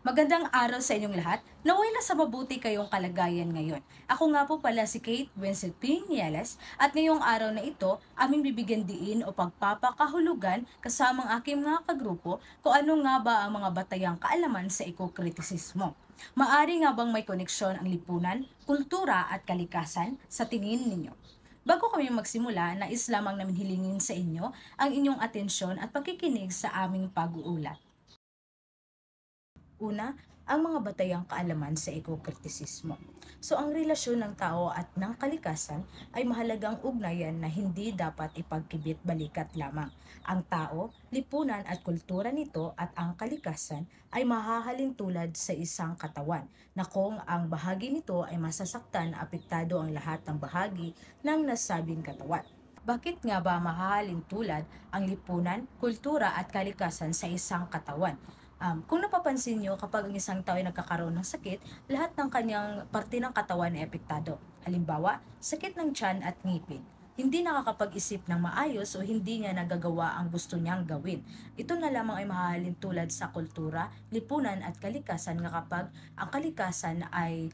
Magandang araw sa inyong lahat. Naway na sa mabuti kayong kalagayan ngayon. Ako nga po pala si Kate Winslet Piñeles at ngayong araw na ito, aming bibigyan diin o pagpapakahulugan kasamang aking mga kagrupo kung ano nga ba ang mga batayang kaalaman sa ekokritisismo. Maari nga bang may koneksyon ang lipunan, kultura at kalikasan sa tingin ninyo? Bago kami magsimula, nais lamang namin hilingin sa inyo ang inyong atensyon at pakikinig sa aming pag-uulat. Una, ang mga batayang kaalaman sa ekokritisismo. So ang relasyon ng tao at ng kalikasan ay mahalagang ugnayan na hindi dapat ipagkibit-balikat lamang. Ang tao, lipunan at kultura nito at ang kalikasan ay mahahalin tulad sa isang katawan na kung ang bahagi nito ay masasaktan, apektado ang lahat ng bahagi ng nasabing katawan. Bakit nga ba mahahalin tulad ang lipunan, kultura at kalikasan sa isang katawan? Kung napapansin nyo, kapag ang isang tao ay nagkakaroon ng sakit, lahat ng kanyang parte ng katawan ay apektado. Halimbawa, sakit ng tiyan at ngipin. Hindi nakakapag-isip ng maayos o hindi niya nagagawa ang gusto niyang gawin. Ito na lamang ay mahahalin tulad sa kultura, lipunan at kalikasan nga kapag ang kalikasan ay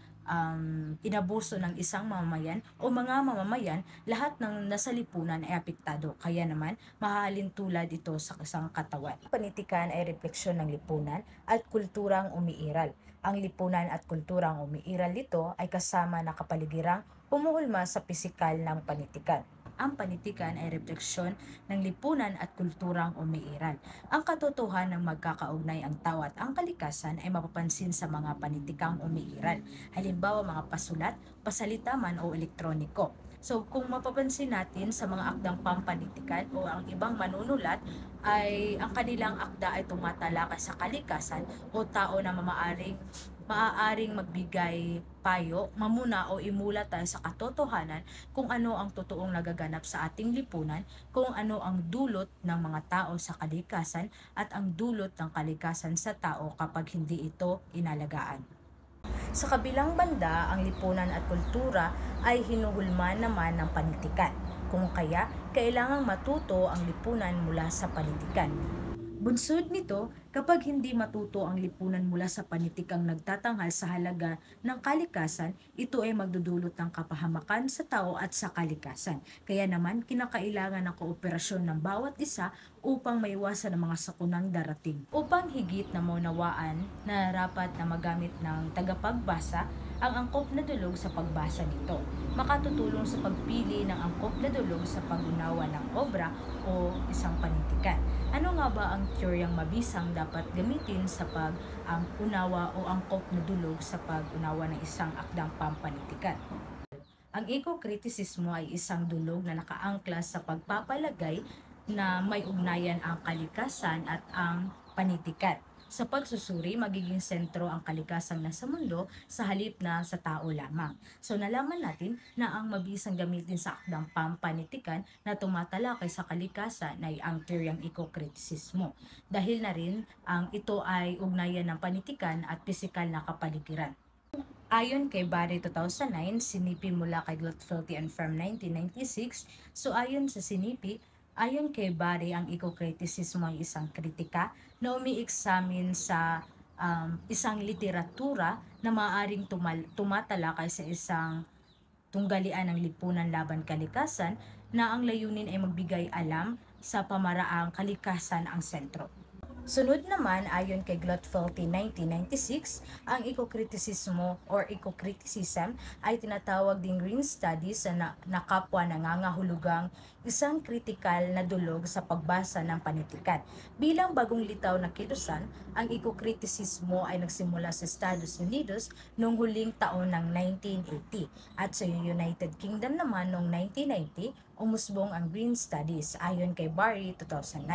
inabuso ng isang mamamayan o mga mamamayan, lahat ng nasa lipunan ay apektado. Kaya naman, mahalin tulad ito sa isang katawan. Panitikan ay refleksyon ng lipunan at kulturang umiiral. Ang lipunan at kulturang umiiral nito ay kasama na kapaligirang humuhulma sa pisikal ng panitikan. Ang panitikan ay refleksyon ng lipunan at kulturang umiiral. Ang katotohanan ng magkakaugnay ang tao at ang kalikasan ay mapapansin sa mga panitikang umiiral. Halimbawa mga pasulat, pasalita man o elektroniko. So kung mapapansin natin sa mga akdang pampanitikan o ang ibang manunulat ay ang kanilang akda ay tumatalakay sa kalikasan o tao na maaaring magbigay payo, mamuna o imula tayo sa katotohanan kung ano ang totoong nagaganap sa ating lipunan, kung ano ang dulot ng mga tao sa kalikasan at ang dulot ng kalikasan sa tao kapag hindi ito inalagaan. Sa kabilang banda, ang lipunan at kultura ay hinuhulma naman ng panitikan. Kung kaya, kailangang matuto ang lipunan mula sa panitikan. Bunsod nito, kapag hindi matuto ang lipunan mula sa panitikang nagtatanghal sa halaga ng kalikasan, ito ay magdudulot ng kapahamakan sa tao at sa kalikasan. Kaya naman, kinakailangan ng kooperasyon ng bawat isa upang maiwasan ang mga sakunang darating. Upang higit na maunawaan na rapat na magamit ng tagapagbasa ang angkop na dulog sa pagbasa nito. Makatutulong sa pagpili ng angkop na dulog sa pag-unawa ng obra o isang panitikan. Ano nga ba ang teoryang mabisang dapat gamitin sa pag-unawa o angkop na dulog sa pag-unawa ng isang akdang pampanitikan? Ang ekokritisismo ay isang dulog na nakaangkla sa pagpapalagay na may ugnayan ang kalikasan at ang panitikan. Sa pagsusuri, magiging sentro ang kalikasan nasa mundo sa halip na sa tao lamang. So nalaman natin na ang mabisang gamitin sa akdang pampanitikan na tumatalakay sa kalikasan ay ang teoryang ekokritisismo. Dahil na rin ito ay ugnayan ng panitikan at pisikal na kapaligiran. Ayon kay Barry 2009, sinipi mula kay Gladfelty and Firm 1996, so ayon sa sinipi, ayon kay Barry, ang ekokritisismo ay isang kritika na umiiksamin sa isang literatura na maaaring tumatalakay sa isang tunggalian ng lipunan laban kalikasan na ang layunin ay magbigay alam sa pamaraang kalikasan ang sentro. Sunod naman, ayon kay Gladfelty 1996, ang ekokritisismo or ecocriticism ay tinatawag ding green studies na kapwa nangangahulugang isang kritikal na dulog sa pagbasa ng panitikan. Bilang bagong litaw na kilusan, ang ekokritisismo ay nagsimula sa Estados Unidos noong huling taon ng 1980 at sa United Kingdom naman noong 1990, umusbong ang Green Studies ayon kay Barry 2009.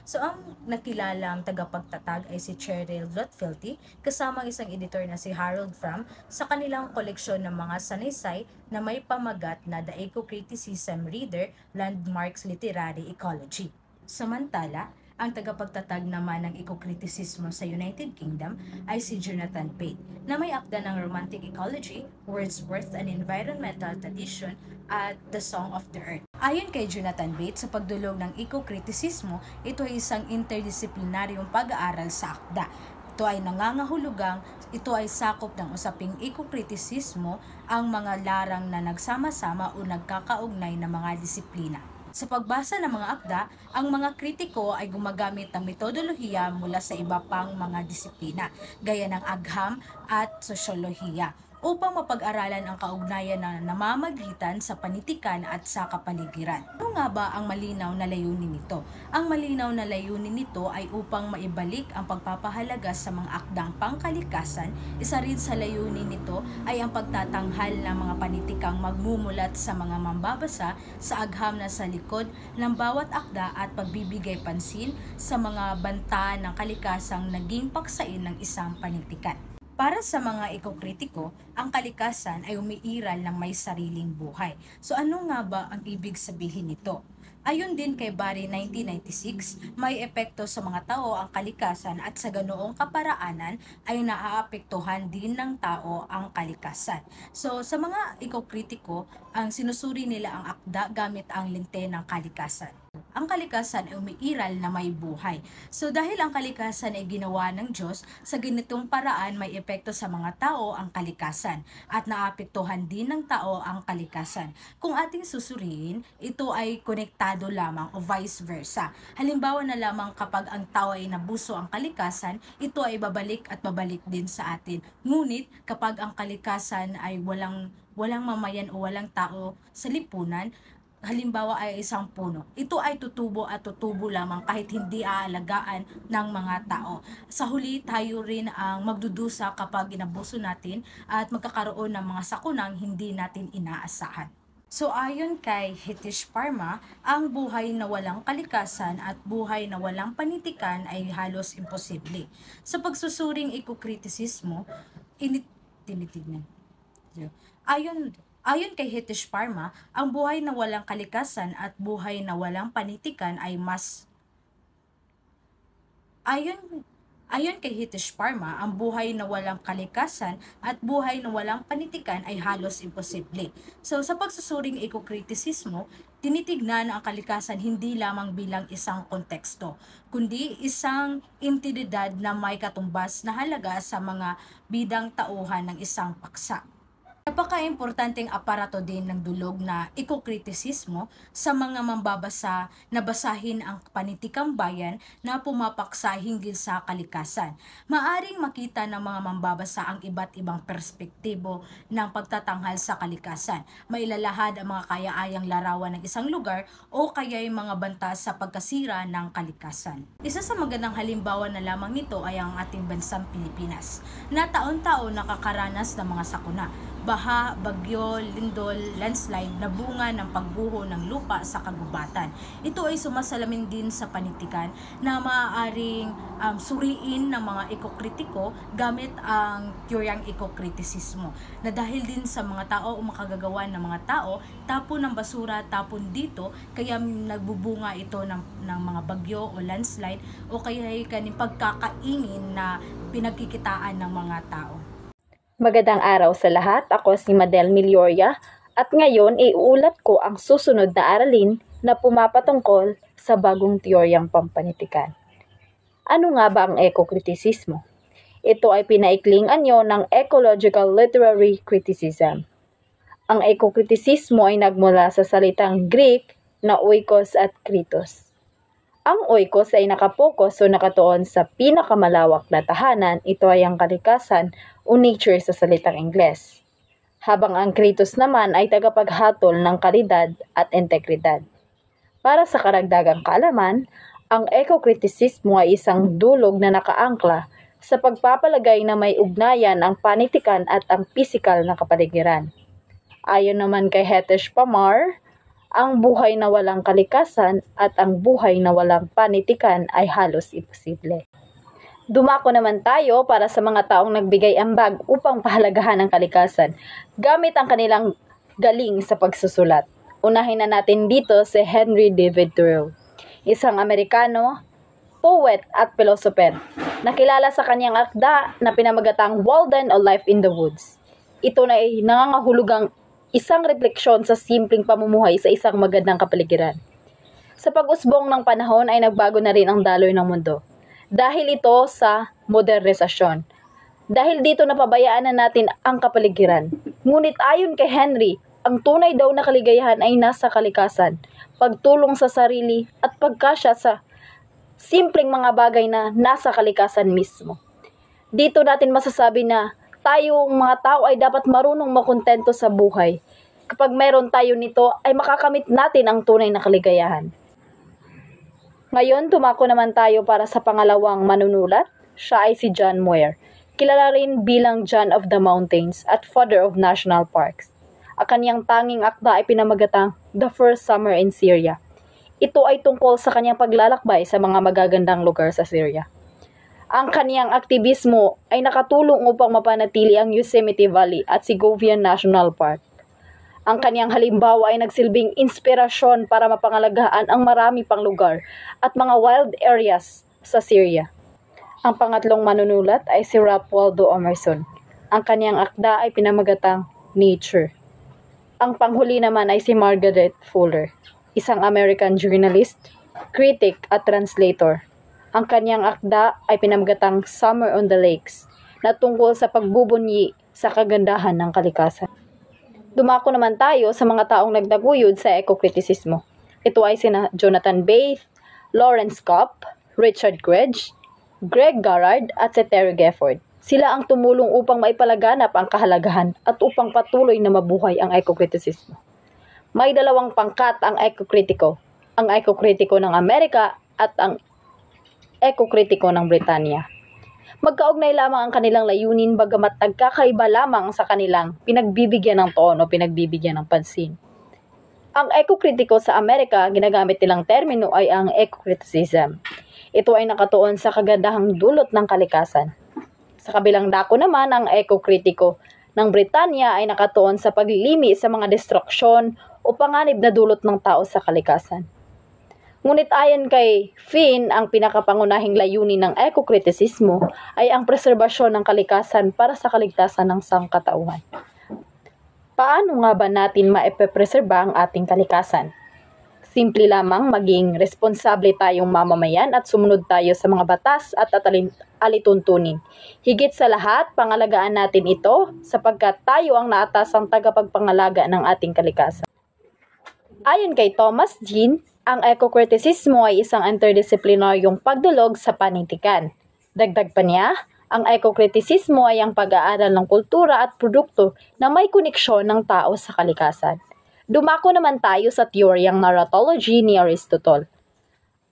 So ang nakilalang tagapagtatag ay si Cheryl Gladfelty kasama isang editor na si Harold Fram sa kanilang koleksyon ng mga sanaysay na may pamagat na The Eco-Criticism Reader, Landmarks Literary Ecology. Samantala, ang tagapagtatag naman ng ekokritisismo sa United Kingdom ay si Jonathan Pate, na may akda ng Romantic Ecology, Wordsworth and Environmental Tradition at The Song of the Earth. Ayon kay Jonathan Pate, sa pagdulog ng ekokritisismo, ito ay isang interdisiplinaryong pag-aaral sa akda. Ito ay nangangahulugang ito ay sakop ng usaping ekokritisismo ang mga larang na nagsama-sama o nagkakaugnay na mga disiplina. Sa pagbasa ng mga akda, ang mga kritiko ay gumagamit ng metodolohiya mula sa iba pang mga disiplina, gaya ng agham at sosyolohiya, upang mapag-aralan ang kaugnayan na namamagitan sa panitikan at sa kapaligiran. Ano nga ba ang malinaw na layunin nito? Ang malinaw na layunin nito ay upang maibalik ang pagpapahalaga sa mga akdang pangkalikasan. Isa rin sa layunin nito ay ang pagtatanghal ng mga panitikang magmumulat sa mga mambabasa sa agham na sa likod ng bawat akda at pagbibigay pansin sa mga banta ng kalikasang naging paksain ng isang panitikan. Para sa mga ekokritiko, ang kalikasan ay umiiral ng may sariling buhay. So ano nga ba ang ibig sabihin nito? Ayon din kay Barry 1996, may epekto sa mga tao ang kalikasan at sa ganoong kaparaanan ay naaapektuhan din ng tao ang kalikasan. So sa mga ekokritiko, ang sinusuri nila ang akda gamit ang lente ng kalikasan. Ang kalikasan ay umiiral na may buhay. So dahil ang kalikasan ay ginawa ng Diyos, sa ganitong paraan may epekto sa mga tao ang kalikasan at naapektuhan din ng tao ang kalikasan. Kung ating susuriin, ito ay konektado lamang o vice versa. Halimbawa na lamang kapag ang tao ay nabuso ang kalikasan, ito ay babalik at babalik din sa atin. Ngunit kapag ang kalikasan ay walang mamayan o walang tao sa lipunan, halimbawa ay isang puno, ito ay tutubo at tutubo lamang kahit hindi aalagaan ng mga tao. Sa huli, tayo rin ang magdudusa kapag inabuso natin at magkakaroon ng mga sakunang hindi natin inaasahan. So ayon kay Hitesh Parma, ang buhay na walang kalikasan at buhay na walang panitikan ay halos imposible. Sa pagsusuring ekokritisismo, tinitignan. Ayon kay Hitesh Parma, ang buhay na walang kalikasan at buhay na walang panitikan ay Ayon kay Hitesh Parma, ang buhay na walang kalikasan at buhay na walang panitikan ay halos imposible. So sa pagsusuring ekokritisismo, tinitignan ang kalikasan hindi lamang bilang isang konteksto, kundi isang entidad na may katumbas na halaga sa mga bidang tauhan ng isang paksa. Napaka-importanteng aparato din ng dulog na ekokritisismo sa mga mambabasa na basahin ang panitikang bayan na pumapaksa hinggil sa kalikasan. Maaring makita ng mga mambabasa ang iba't ibang perspektibo ng pagtatanghal sa kalikasan. Mailalahad ang mga kaaya-ayang larawan ng isang lugar o kaya'y mga banta sa pagkasira ng kalikasan. Isa sa magandang halimbawa na lamang nito ay ang ating bansang Pilipinas, na taon-taon nakakaranas ng mga sakuna, baha, bagyo, lindol, landslide na bunga ng pagguho ng lupa sa kagubatan. Ito ay sumasalamin din sa panitikan na maaaring suriin ng mga ekokritiko gamit ang teoryang ekokritisismo, na dahil din sa mga tao o makagagawa ng mga tao, tapon ng basura, tapon dito, kaya nagbubunga ito ng mga bagyo o landslide o kaya kaning pagkakaingin na pinagkikitaan ng mga tao. Magandang araw sa lahat. Ako si Madel Milloria at ngayon iuulat ko ang susunod na aralin na pumapatungkol sa bagong teoryang pampanitikan. Ano nga ba ang ekokritisismo? Ito ay pinaikling anyo ng ecological literary criticism. Ang ekokritisismo ay nagmula sa salitang Greek na oikos at kritos. Ang oikos ay nakapokus o nakatuon sa pinakamalawak na tahanan, ito ay ang kalikasan o nature sa salitang Ingles. Habang ang kritos naman ay tagapaghatol ng kalidad at integridad. Para sa karagdagang kaalaman, ang ekokritisismo ay isang dulog na nakaangkla sa pagpapalagay na may ugnayan ang panitikan at ang pisikal na kapaligiran. Ayon naman kay Hitesh Parma, ang buhay na walang kalikasan at ang buhay na walang panitikan ay halos imposible. Dumako naman tayo para sa mga taong nagbigay ambag upang pahalagahan ang kalikasan gamit ang kanilang galing sa pagsusulat. Unahin na natin dito si Henry David Thoreau, isang Amerikano, poet at philosopher. Nakilala sa kanyang akda na pinamagatang Walden o Life in the Woods. Ito na ay nangangahulugang isang refleksyon sa simpleng pamumuhay sa isang magandang kapaligiran. Sa pag-usbong ng panahon ay nagbago na rin ang daloy ng mundo. dahil ito sa modernisasyon. Dahil dito napabayaan na natin ang kapaligiran. Ngunit ayon kay Henry, ang tunay daw na kaligayahan ay nasa kalikasan, pagtulong sa sarili at pagkasya sa simpleng mga bagay na nasa kalikasan mismo. Dito natin masasabi na tayong mga tao ay dapat marunong makontento sa buhay. Kapag meron tayo nito, ay makakamit natin ang tunay na kaligayahan. Ngayon, tumako naman tayo para sa pangalawang manunulat. Siya ay si John Muir. Kilala rin bilang John of the Mountains at Father of National Parks. Ang kanyang tanging akda ay pinamagatang The First Summer in Syria. Ito ay tungkol sa kanyang paglalakbay sa mga magagandang lugar sa Syria. Ang kaniyang aktivismo ay nakatulong upang mapanatili ang Yosemite Valley at Segovia National Park. Ang kaniyang halimbawa ay nagsilbing inspirasyon para mapangalagaan ang marami pang lugar at mga wild areas sa Syria. Ang pangatlong manunulat ay si Ralph Waldo Emerson. Ang kaniyang akda ay pinamagatang Nature. Ang panghuli naman ay si Margaret Fuller, isang American journalist, critic at translator. Ang kaniyang akda ay pinamagatang Summer on the Lakes, na tungkol sa pagbubunyi sa kagandahan ng kalikasan. Dumako naman tayo sa mga taong nagdaguyod sa eco-kritisismo. Ito ay sina Jonathan Bate, Lawrence Kopp, Richard Gregg, Greg Garrard at si Terry Gifford. Sila ang tumulong upang maipalaganap ang kahalagahan at upang patuloy na mabuhay ang eco-kritisismo. May dalawang pangkat ang ekokritiko ng Amerika at ang ekokritiko ng Britanya. Magkaugnay lamang ang kanilang layunin bagamat nagkakaiba lamang sa kanilang pinagbibigyan ng tono o pinagbibigyan ng pansin. Ang ekokritiko sa Amerika, ginagamit nilang termino ay ang eco-criticism. Ito ay nakatuon sa kagandahang dulot ng kalikasan. Sa kabilang dako naman, ang ekokritiko ng Britanya ay nakatuon sa paglilimi sa mga destruksyon o panganib na dulot ng tao sa kalikasan. Ngunit ayon kay Finn, ang pinakapangunahing layunin ng ekokritisismo ay ang preserbasyon ng kalikasan para sa kaligtasan ng sangkatauhan. Paano nga ba natin maipepreserba ang ating kalikasan? Simple lamang maging responsable tayong mamamayan at sumunod tayo sa mga batas at alituntunin. Higit sa lahat, pangalagaan natin ito sapagkat tayo ang naatasang tagapagpangalaga ng ating kalikasan. Ayon kay Thomas Jean, ang ekokritisismo ay isang interdisiplinaryong pagdulog sa panitikan. Dagdag pa niya, ang ekokritisismo ay ang pag-aaral ng kultura at produkto na may koneksyon ng tao sa kalikasan. Dumako naman tayo sa teoryang narratology ni Aristotle.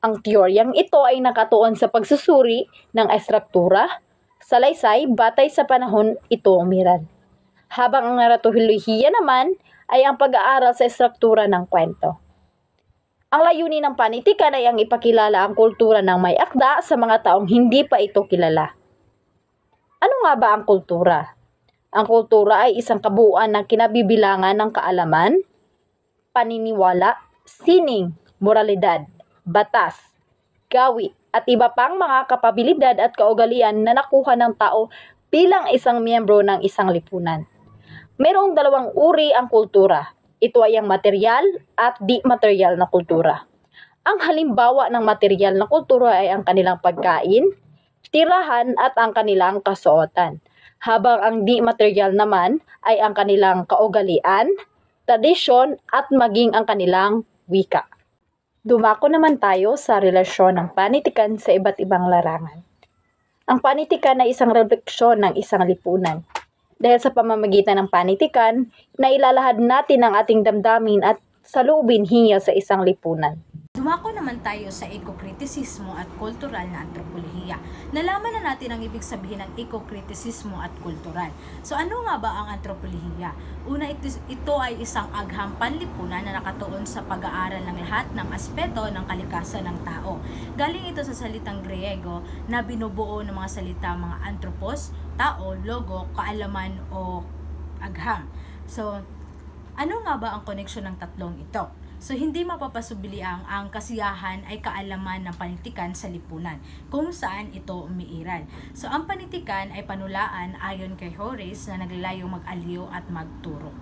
Ang teoryang ito ay nakatuon sa pagsusuri ng estruktura, salaysay, batay sa panahon ito umiral. Habang ang narratolohiya naman ay ang pag-aaral sa estruktura ng kwento. Ang layunin ng panitikan ay ang ipakilala ang kultura ng may akda sa mga taong hindi pa ito kilala. Ano nga ba ang kultura? Ang kultura ay isang kabuuan ng kinabibilangan ng kaalaman, paniniwala, sining, moralidad, batas, gawi, at iba pang mga kapabilidad at kaugalian na nakuha ng tao bilang isang miyembro ng isang lipunan. Mayroong dalawang uri ang kultura. Ito ay ang material at di-material na kultura. Ang halimbawa ng material na kultura ay ang kanilang pagkain, tirahan at ang kanilang kasuotan. Habang ang di-material naman ay ang kanilang kaugalian, tradisyon at maging ang kanilang wika. Dumako naman tayo sa relasyon ng panitikan sa iba't ibang larangan. Ang panitikan ay isang refleksyon ng isang lipunan. Dahil sa pamamagitan ng panitikan, nailalahad natin ang ating damdamin at saloobin hinggil sa isang lipunan. Dumako naman tayo sa ekokritisismo at kultural na antropolohiya. Nalaman na natin ang ibig sabihin ng ekokritisismo at kultural. So ano nga ba ang antropolohiya? Una, ito ay isang agham panlipunan na nakatuon sa pag-aaral ng lahat ng aspeto ng kalikasan ng tao. Galing ito sa salitang Griego na binubuo ng mga salita mga anthropos, tao, logo, kaalaman o agham. So ano nga ba ang koneksyon ng tatlong ito? So, hindi mapapasubili ang kasiyahan ay kaalaman ng panitikan sa lipunan, kung saan ito umiiral. So, ang panitikan ay panulaan ayon kay Horace na naglalayong mag-aliw at magturo.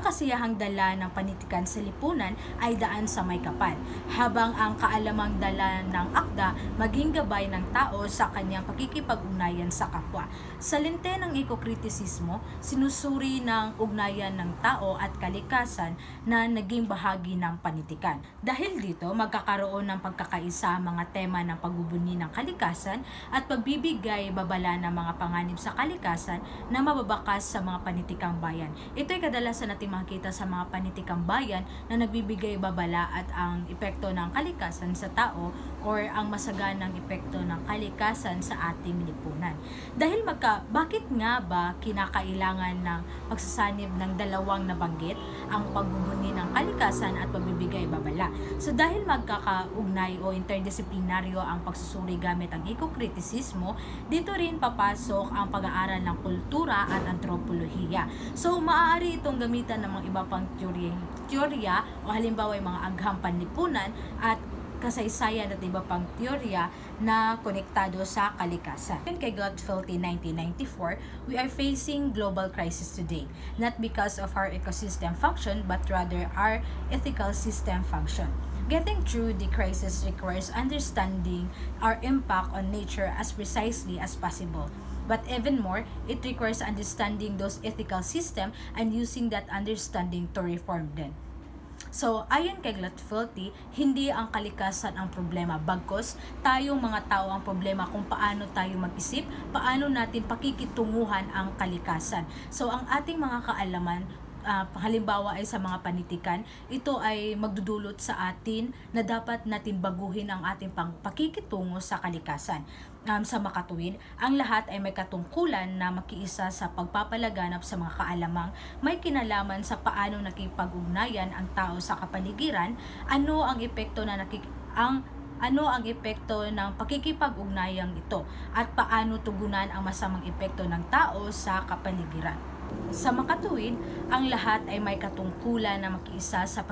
kasiyahang dala ng panitikan sa lipunan ay daan sa may kapal, habang ang kaalamang dala ng akda maging gabay ng tao sa kanyang pakikipag-ugnayan sa kapwa. Sa lente ng ekokritisismo, sinusuri ng ugnayan ng tao at kalikasan na naging bahagi ng panitikan. Dahil dito, magkakaroon ng pagkakaisa ang mga tema ng pagbubuni ng kalikasan at pagbibigay babala ng mga panganib sa kalikasan na mababakas sa mga panitikang bayan. Ito ay kadalasan natin makikita sa mga panitikang bayan na nagbibigay babala at ang epekto ng kalikasan sa tao or ang masaganang epekto ng kalikasan sa ating lipunan. Dahil bakit nga ba kinakailangan ng pagsasanib ng dalawang nabanggit, ang pagbubuni ng kalikasan at pagbibigay babala? So dahil magkakaugnay o interdisiplinaryo ang pagsusuri gamit ang ekokritisismo, dito rin papasok ang pag-aaral ng kultura at antropolohiya. So maaari itong gamitan ng mga iba pang teorya o halimbawa yung mga agham panlipunan at kasaysayan at iba pang teorya na konektado sa kalikasan. Kay Gutfeld in 1994, we are facing global crisis today, not because of our ecosystem function, but rather our ethical system function. Getting through the crisis requires understanding our impact on nature as precisely as possible. But even more, it requires understanding those ethical system and using that understanding to reform them. So, ayon kay Gutfeld, hindi ang kalikasan ang problema, bagkus tayong mga tao ang problema kung paano tayo mag-isip, paano natin pakikitunguhan ang kalikasan. So, ang ating mga kaalaman, halimbawa ay sa mga panitikan, ito ay magdudulot sa atin na dapat natin baguhin ang ating pakikitungo sa kalikasan. Sa makatuwid, ang lahat ay may katungkulan na makiisa sa pagpapalaganap sa mga kaalamang may kinalaman sa paano nakipag-ugnayan ang tao sa kapaligiran, ano ang epekto ng pakikipag-ugnayang ito, at paano tugunan ang masamang epekto ng tao sa kapaligiran. Sa makatuwid, ang lahat ay may katungkulan na makiisa sa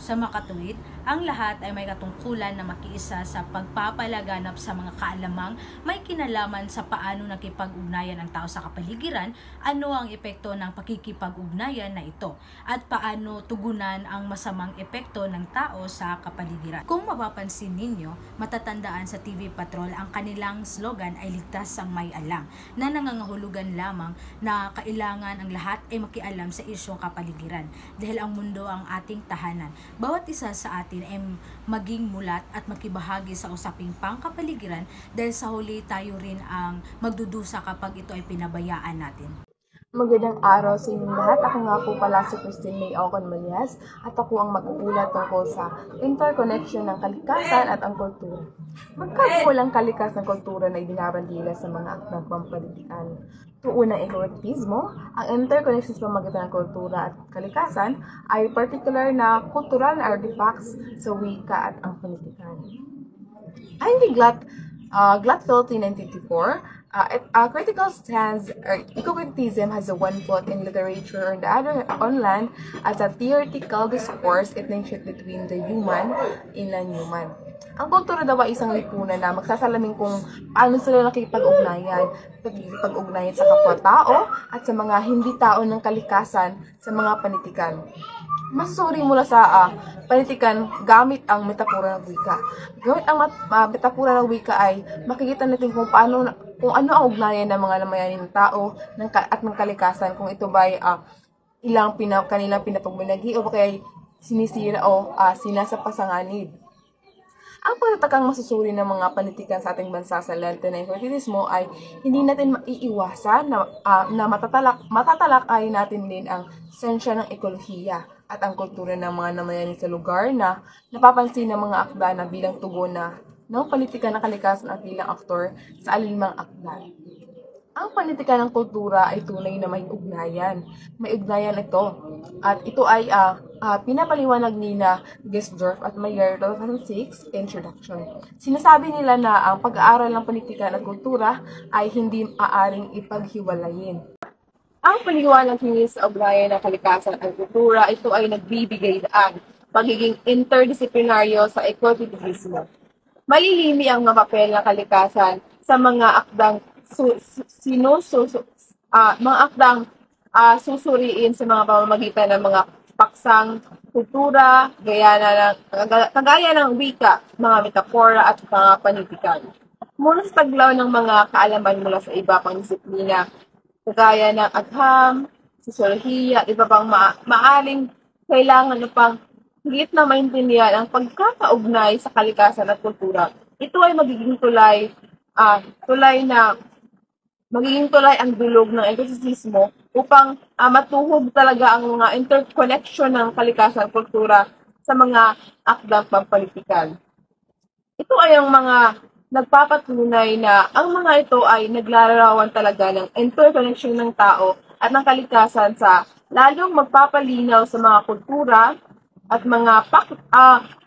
sa makatuwid, ang lahat ay may katungkulan na makiisa sa pagpapalaganap sa mga kaalamang may kinalaman sa paano nakipag-ugnayan ang tao sa kapaligiran, ano ang epekto ng pakikipag-ugnayan na ito, at paano tugunan ang masamang epekto ng tao sa kapaligiran. Kung mapapansin ninyo, matatandaan sa TV Patrol ang kanilang slogan ay ligtas ang may alam, na nangangahulugan lamang na kailangan ang lahat ay makialam sa isyong kapaligiran dahil ang mundo ang ating tahanan. Bawat isa sa atin ay maging mulat at makibahagi sa usaping pangkapaligiran dahil sa huli tayo rin ang magdudusa kapag ito ay pinabayaan natin. Magandang araw sa inyong lahat. Ako nga po pala si Christine May Ocon Malias at ako ang mag-uulat tungkol sa interconnection ng kalikasan at ang kultura. Magkakakulang kalikas ng kultura na ibinabandila sa mga akdang pampanitikan. Unang ekokritismo, ang interconnection sa pamamagitan ng kultura at kalikasan ay particular na cultural na artifacts sa wika at ang panitikan. Ayon kay Gutfeld in 1954, a critical stance or ecocritism has a one foot in literature and the other on land as a theoretical discourse initiated between the human and non-human. Ang kultura daw ay isang lipunan na magsasalamin kung paano sila nakikipag-ugnayan sa kapwa-tao at sa mga hindi tao ng kalikasan sa mga panitikan. Masusuri mula sa panitikan gamit ang metapora ng wika. Gamit ang metapora ng wika ay makikita natin kung ano ang ugnayan ng mga lamayanin ng tao at ng kalikasan, kung ito ba ay kanilang pinapagmalagi o kaya sinisira o sinasapasanganib. Ang pagtatakang masusuri ng mga panitikan sa ating bansa sa lente ng ekokritismo ay hindi natin maiiwasan na matatalakay natin din ang sensya ng ekolohiya at ang kultura ng mga namayanin sa lugar na napapansin ng mga akda na bilang tugon ng panitikan ng kalikasan at bilang aktor sa alinmang akda. Ang panitikan ng kultura ay tunay na may ugnayan. May ugnayan ito. At ito ay pinapaliwanag ni Gesdorf at Mayer 2006 introduction. Sinasabi nila na ang pag-aaral ng panitikan at kultura ay hindi maaaring ipaghiwalayin. Ang paliwanag hinggil sa ugnayan ng kalikasan at kultura, ito ay nagbibigay daan pagiging interdisiplinaryo sa ekokritismo. Malilimi ang mga papel ng kalikasan sa mga akdang mga akdang susuriin sa mga pamamagitan ng mga paksang kultura, kagaya ng wika, mga metapora at mga panitikan. Mula sa taglaw ng mga kaalaman mula sa iba pang disiplina, kagaya ng agham, sosyolohiya, iba pang maaling kailangan upang higit na maintindihan ang pagkakaugnay sa kalikasan at kultura. Ito ay magiging tulay ang dulog ng ekosistismo upang matuhog talaga ang mga interconnection ng kalikasan at kultura sa mga akdang pampolitikan. Ito ay ang mga nagpapatunay na ang mga ito ay naglalarawan talaga ng interconnection ng tao at ng kalikasan sa lalong magpapalinaw sa mga kultura at mga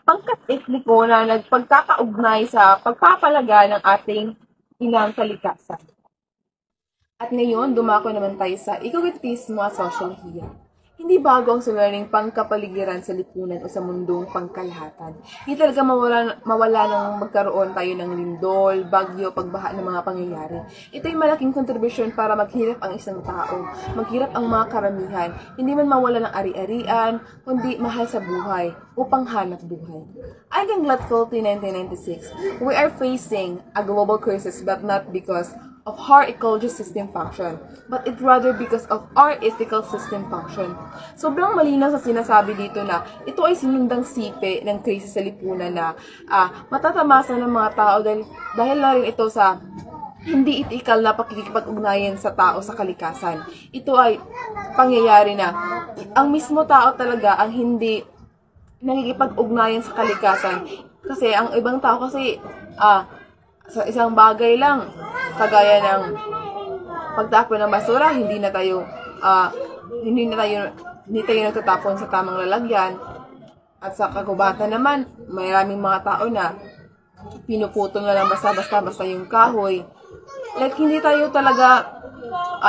pangkat etniko na nagpagkakaugnay sa pagpapalaga ng ating inang kalikasan. At ngayon, dumako naman tayo sa ekokritismo at sosyolohiya. Hindi bago ang suliraning pangkapaligiran sa lipunan o sa mundong pangkalahatan. Hindi talaga mawala nang magkaroon tayo ng lindol, bagyo, pagbaha ng mga pangyayari. Ito ay malaking kontribusyon para maghirap ang isang tao, maghirap ang mga karamihan, hindi man mawala ng ari-arian, kundi mahal sa buhay, upang hanap buhay. Ayon kay Gladfelty 1996, we are facing a global crisis but not because of our ecological system function, but it rather because of our ethical system function. Sobrang malinaw sa sinasabi dito na ito ay sinundang sipe ng krisis sa lipunan na matatamasa ng mga tao dahil na rin ito sa hindi etikal na pakikipag-ugnayan sa tao sa kalikasan. Ito ay pangyayari na ang mismo tao talaga ang hindi nakikipag-ugnayan sa kalikasan. Kasi ang ibang tao kasi sa isang bagay lang, kagaya ng pagtapon ng basura, hindi tayo nagtatapon sa tamang lalagyan. At sa kagubatan naman, maraming mga tao na pinuputol na lang basta yung kahoy. Like, hindi tayo talaga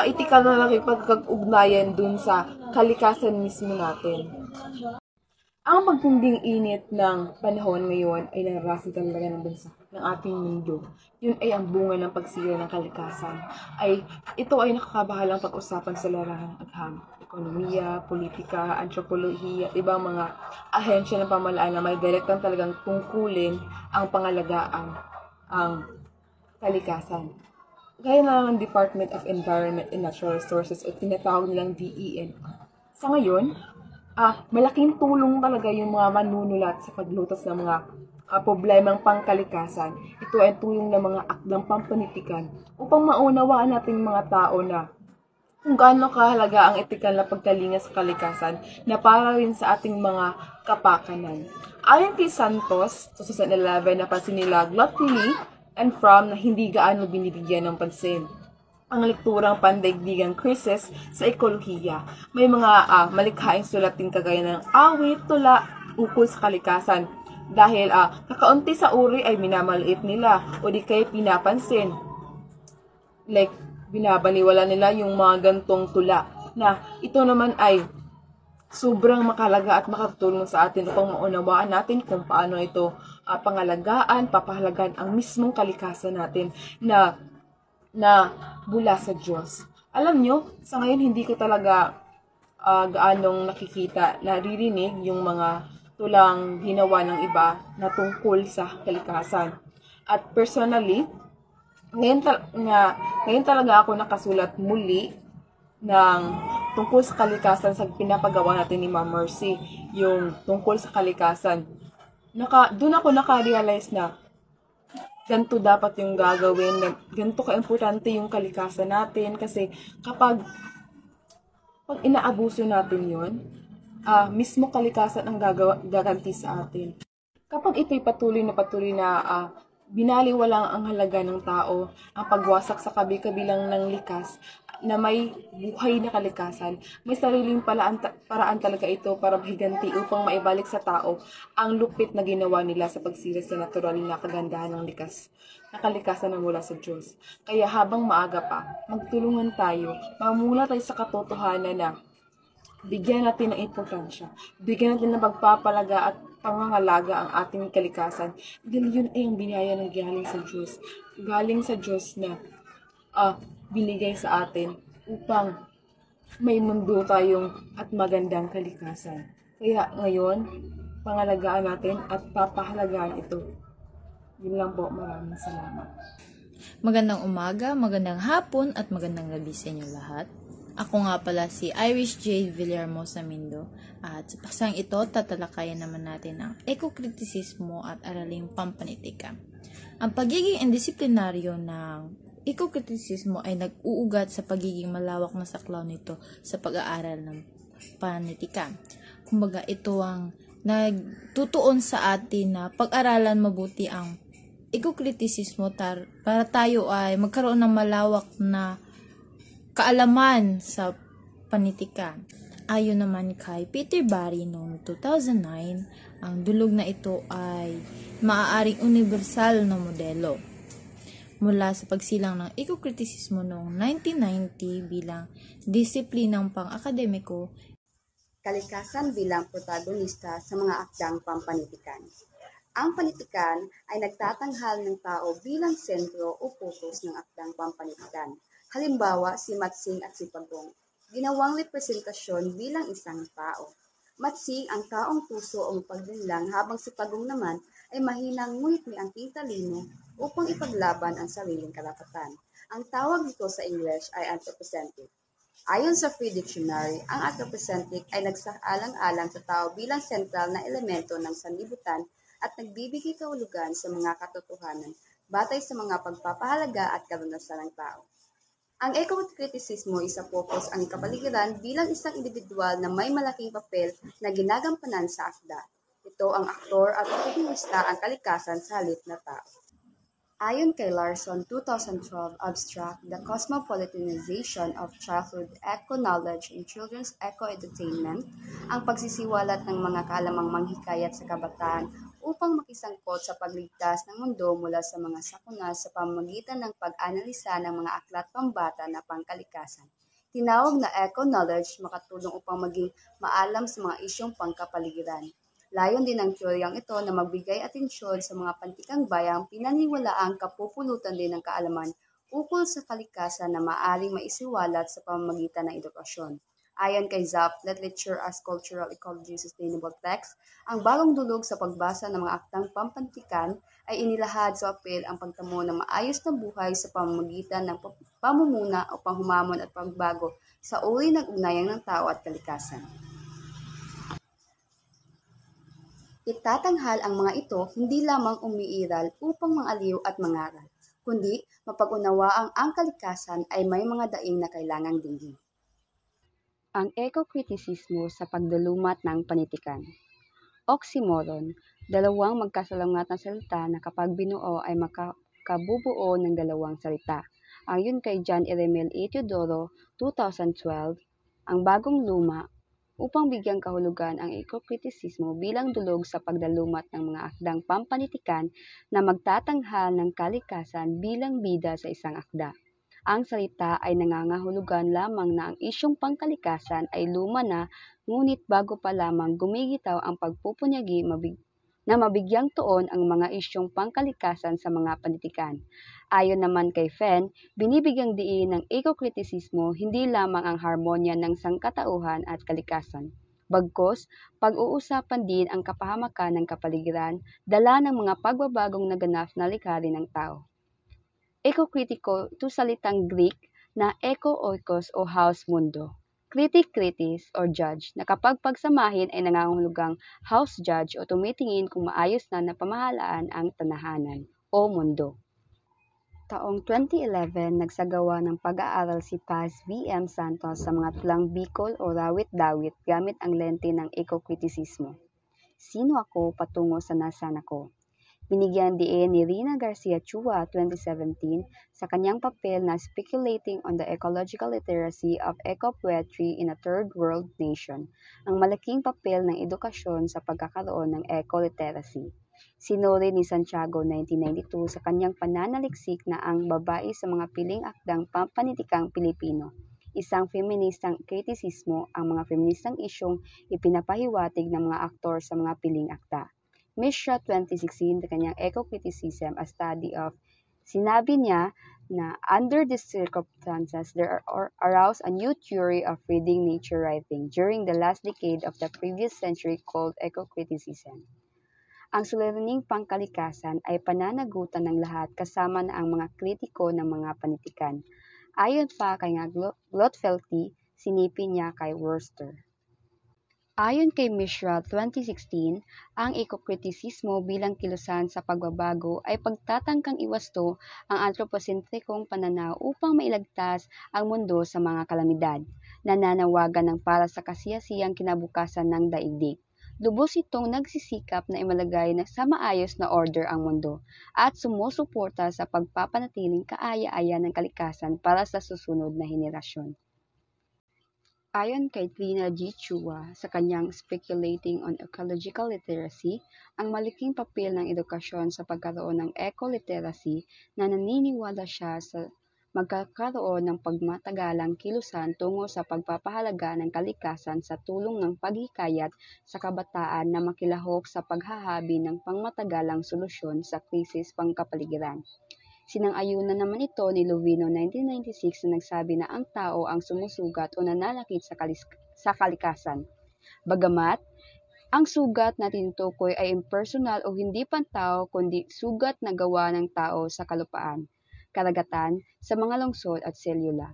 etikal na nakipag-ugnayan dun sa kalikasan mismo natin. Ang magtinding init ng panahon ngayon ay nararasan talaga ng bansa, ng ating mundo. Yun ay ang bunga ng pagsira ng kalikasan. Ito ay nakakabahalang pag-usapan sa larangan ng agham, ekonomiya, politika, antropolohiya at ibang mga ahensya ng pamahalaan na may direktang talagang tungkulin ang pangalagaan ang kalikasan. Gaya na ng Department of Environment and Natural Resources o tinatawag nilang DENR. Sa ngayon, malaking tulong talaga yung mga manunulat sa paglutas ng mga problemang pangkalikasan. Ito ay tulong ng mga akdang pampanitikan upang maunawaan natin mga tao na kung gaano kahalaga ang etikal na pagkalinga sa kalikasan na para rin sa ating mga kapakanan. Ayon kay Santos, sa 2011, napansin nila Gladfelty and Fromm na hindi gaano binibigyan ng pansin ang lekturang pandaigdigang krisis sa ekolohiya. May mga malikhaing sulatin kagaya ng awit, tula, ukol sa kalikasan. Dahil kakaunti sa uri ay minamaliit nila o di kaya pinapansin. Like, binabaniwala nila yung mga gantong tula na ito naman ay sobrang makalaga at makatulong sa atin upang maunawaan natin kung paano ito papahalagaan ang mismong kalikasan natin na mula sa Diyos. Alam nyo, sa ngayon hindi ko talaga gaanong naririnig yung mga tulang ginawa ng iba na tungkol sa kalikasan. At personally, ngayon talaga ako nakasulat muli ng tungkol sa kalikasan sa pinapagawa natin ni Ma'am Mercy, yung tungkol sa kalikasan. Doon ako naka-realize na ganito dapat yung gagawin, ganito ka-importante yung kalikasan natin kasi pag inaabuso natin yon, mismo kalikasan ang gaganti sa atin. Kapag ito'y patuloy na binaliwala ang halaga ng tao, ang pagwasak sa kabi-kabilang ng likas na may buhay na kalikasan, may sariling paraan talaga ito para mahiganti upang maibalik sa tao ang lupit na ginawa nila sa pagsira sa natural na kagandahan ng na kalikasan na mula sa Diyos. Kaya habang maaga pa, magtulungan tayo, magmula tayo sa katotohanan na bigyan natin ng importansya, bigyan natin ng pagpapalaga at pangangalaga ang ating kalikasan. Dahil yun ay ang binaya ng galing sa Diyos. Galing sa Diyos na binigay sa atin upang may mundo tayong at magandang kalikasan. Kaya ngayon, pangalagaan natin at papahalagaan ito. Yun lang po, maraming salamat. Magandang umaga, magandang hapon at magandang gabi sa inyo lahat. Ako nga pala si Irish Jade Villarmosa Mindo at sa paksang ito tatalakayan naman natin ang ekokritisismo at araling pampanitika. Ang pagiging indisiplinaryo ng ekokritisismo ay nag-uugat sa pagiging malawak na saklaw nito sa pag-aaral ng panitikan. Kumbaga ito ang nagtutuon sa atin na pag-aralan mabuti ang ekokritisismo para tayo ay magkaroon ng malawak na kaalaman sa panitikan. Ayon naman kay Peter Barry noong 2009, ang dulog na ito ay maaaring universal na modelo mula sa pagsilang ng ekokritisismo noong 1990 bilang disiplinang pang-akademiko. Kalikasan bilang protagonista sa mga akdang pampanitikan. Ang panitikan ay nagtatanghal ng tao bilang sentro o focus ng akdang pampanitikan. Halimbawa, si Matsing at si Pagong, ginawang representasyon bilang isang tao. Matsing ang taong puso o pagdinlang habang si Pagong naman ay mahinang ngunit may angking talino upang ipaglaban ang sariling karapatan. Ang tawag nito sa English ay anthropocentric. Ayon sa Free Dictionary, ang anthropocentric ay nagsaalang-alang sa tao bilang sentral na elemento ng sanlibutan at nagbibigay kahulugan sa mga katotohanan batay sa mga pagpapahalaga at karanasan ng tao. Ang ekokritisismo isa focus ang kapaligiran bilang isang individual na may malaking papel na ginagampanan sa akda. Ito ang aktor at protagonista ang kalikasan sa halip na tao. Ayon kay Larson 2012 abstract, The Cosmopolitanization of Childhood Eco-Knowledge in Children's Eco-Edutainment, ang pagsisiwalat ng mga kaalamang manghikayat sa kabataan upang makisangkot sa pagligtas ng mundo mula sa mga sakuna sa pamamagitan ng pag-analisa ng mga aklat pambata na pangkalikasan. Tinawag na eco-knowledge makatulong upang maging maalam sa mga isyong pangkapaligiran. Layon din ng teoryang ito na magbigay atensyon sa mga pantikang bayang pinaniwalaang kapupulutan din ng kaalaman ukol sa kalikasan na maaaring maisiwalat sa pamamagitan ng edukasyon. Ayon kay Zapp, Literature as Cultural Ecology Sustainable Text, ang bagong dulog sa pagbasa ng mga aktang pampantikan ay inilahad sa papel ang pagtamo ng maayos na buhay sa pamamagitan ng pamumuna o panghumamon at pagbago sa uri ng ugnayan ng tao at kalikasan. Itatanghal ang mga ito hindi lamang umiiral upang mangaliw at mangaral, kundi mapag-unawaang ang kalikasan ay may mga daing na kailangang dinggin. Ang ekokritisismo sa pagdulumat ng panitikan. Oxymoron, dalawang magkasalamat na salita na kapag binuo ay makabubuo ng dalawang salita. Ayon kay John Eremel A. Teodoro, 2012, ang bagong luma upang bigyang kahulugan ang ekokritisismo bilang dulog sa pagdalumat ng mga akdang pampanitikan na magtatanghal ng kalikasan bilang bida sa isang akda. Ang salita ay nangangahulugan lamang na ang isyong pangkalikasan ay luma na, ngunit bago pa lamang gumigitaw ang pagpupunyagi na mabigyang tuon ang mga isyong pangkalikasan sa mga panitikan. Ayon naman kay Fenn, binibigyang diin ng ekokritisismo hindi lamang ang harmonya ng sangkatauhan at kalikasan. Bagkus, pag-uusapan din ang kapahamakan ng kapaligiran, dala ng mga pagbabagong naganap na likha rin ng tao. Ekokritiko, ito salitang Greek na eko-oikos o house mundo. Kritik-kritis or judge na kapag pagsamahin ay nangangahulugang house judge o tumitingin kung maayos na napamahalaan ang tanahanan o mundo. Taong 2011, nagsagawa ng pag-aaral si Paz V. M. Santos sa mga tulang Bicol o rawit-dawit gamit ang lente ng ekokritisismo. Sino ako patungo sa nasan ako? Binigyan diin ni Rina Garcia Chua 2017 sa kanyang papel na Speculating on the Ecological Literacy of Eco-Poetry in a Third World Nation, ang malaking papel ng edukasyon sa pagkakaroon ng eco-literacy. Sinuri ni Santiago 1992 sa kanyang pananaliksik na ang babae sa mga piling akdang pampanitikang Pilipino. Isang feministang kritisismo ang mga feministang isyong ipinapahiwatig ng mga aktor sa mga piling akda. Mishra 2016 sa kanyang Eco-Criticism, a Study of, sinabi niya na under these circumstances, there arose a new theory of reading nature writing during the last decade of the previous century called eco-criticism. Ang suliraning pangkalikasan ay pananagutan ng lahat kasama na ang mga kritiko ng mga panitikan. Ayon pa kay Glotfelty, sinipin niya kay Worcester. Ayon kay Mishra 2016, ang ekokritisismo bilang kilusan sa pagbabago ay pagtatangkang iwasto ang antroposentrikong pananaw upang mailagtas ang mundo sa mga kalamidad, nananawagan ng para sa kasiyasiyang kinabukasan ng daigdig. Lubos itong nagsisikap na imalagay sa maayos na order ang mundo at sumusuporta sa pagpapanatiling kaaya-aya ng kalikasan para sa susunod na henerasyon. Ayon kay Trina G. Chua sa kanyang Speculating on Ecological Literacy, ang malaking papel ng edukasyon sa pagkaroon ng eco-literacy na naniniwala siya sa magkakaroon ng pagmatagalang kilusan tungo sa pagpapahalaga ng kalikasan sa tulong ng paghikayat sa kabataan na makilahok sa paghahabi ng pangmatagalang solusyon sa krisis pangkapaligiran. Sinang-ayunan naman ito ni Lovino 1996 na nagsabi na ang tao ang sumusugat o nananakit sa kalikasan. Bagamat, ang sugat na tinutukoy ay impersonal o hindi pantao kundi sugat na gawa ng tao sa kalupaan, karagatan, sa mga lungsod at selula.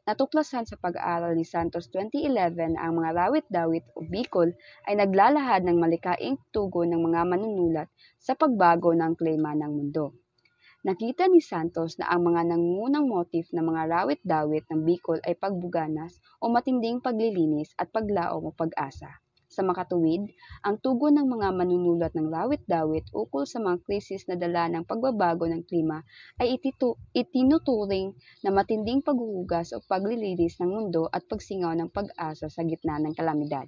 Natuklasan sa pag-aaral ni Santos 2011 na ang mga rawit-dawit o Bicol ay naglalahad ng malikaing tugon ng mga manunulat sa pagbago ng klima ng mundo. Nakita ni Santos na ang mga nangungunang motif ng mga rawit-dawit ng Bicol ay pagbuganas o matinding paglilinis at paglaom o pag-asa. Sa makatuwid, ang tugon ng mga manunulat ng rawit-dawit ukol sa mga krisis na dala ng pagbabago ng klima ay itinuturing na matinding paghuhugas o paglilinis ng mundo at pagsingaw ng pag-asa sa gitna ng kalamidad.